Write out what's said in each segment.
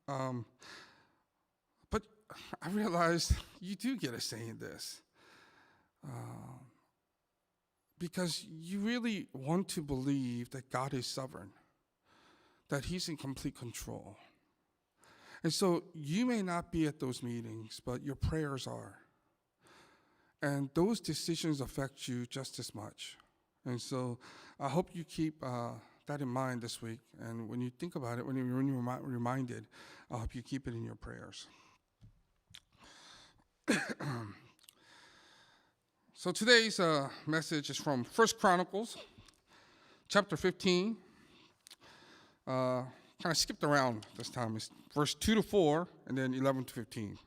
But I realized you do get a say in this. Because you really want to believe that God is sovereign, that He's in complete control. And so you may not be at those meetings, but your prayers are. And those decisions affect you just as much. And so I hope you keep that in mind this week. And when you think about it, when you're reminded, I hope you keep it in your prayers. So today's message is from 1 Chronicles, chapter 15. Kind of skipped around this time. It's verse 2 to 4, and then 11 to 15.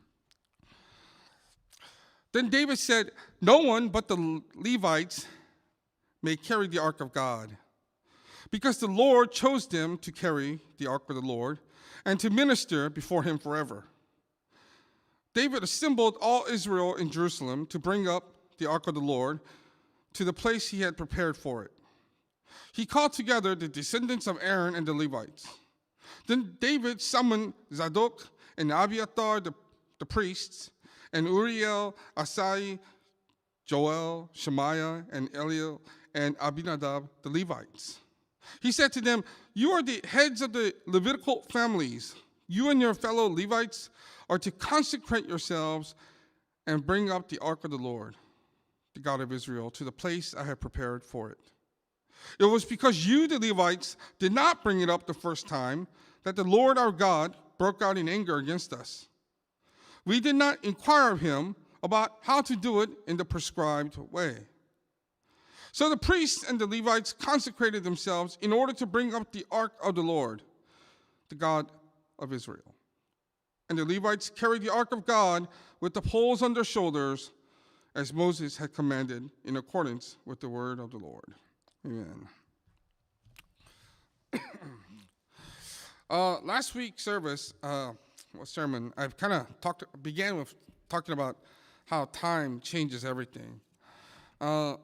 Then David said, "No one but the Levites may carry the ark of God, because the Lord chose them to carry the ark of the Lord and to minister before Him forever." David assembled all Israel in Jerusalem to bring up the ark of the Lord to the place he had prepared for it. He called together the descendants of Aaron and the Levites. Then David summoned Zadok and Abiathar, the priests, and Uriel, Asai, Joel, Shemaiah, and Eliel, and Abinadab, the Levites. He said to them, "You are the heads of the Levitical families. You and your fellow Levites are to consecrate yourselves and bring up the ark of the Lord, the God of Israel, to the place I have prepared for it. It was because you, the Levites, did not bring it up the first time that the Lord our God broke out in anger against us. We did not inquire of Him about how to do it in the prescribed way." So the priests and the Levites consecrated themselves in order to bring up the ark of the Lord, the God of Israel. And the Levites carried the ark of God with the poles on their shoulders, as Moses had commanded, in accordance with the word of the Lord. Amen. Last week's sermon, I've kind of began with talking about how time changes everything. And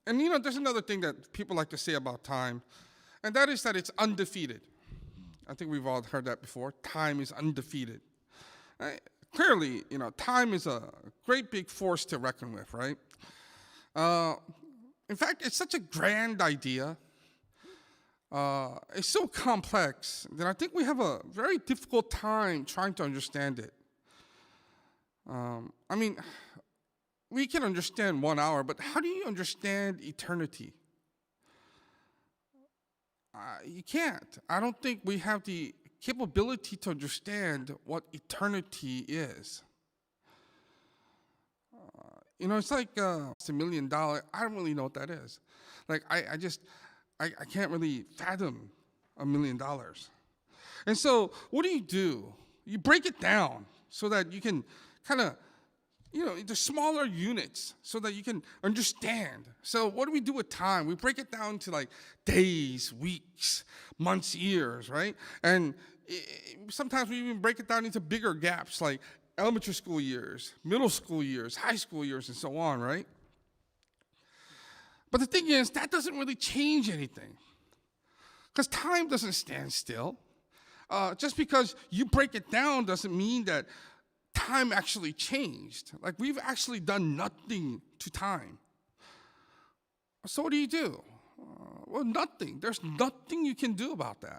there's another thing that people like to say about time, and that is that it's undefeated. I think we've all heard that before. Time is undefeated. Clearly, time is a great big force to reckon with, right? In fact, it's such a grand idea. It's so complex that I think we have a very difficult time trying to understand it. We can understand 1 hour, but how do you understand eternity? You can't. I don't think we have the capability to understand what eternity is. It's like it's $1 million. I don't really know what that is. Like, I can't really fathom $1 million. And so what do? You break it down so that you can kind of, into smaller units so that you can understand. So what do we do with time? We break it down to like days, weeks, months, years, right? And sometimes we even break it down into bigger gaps, like elementary school years, middle school years, high school years, and so on, right? But the thing is, that doesn't really change anything, because time doesn't stand still. Just because you break it down doesn't mean that time actually changed. Like, we've actually done nothing to time. So what do? Well, nothing. There's nothing you can do about that.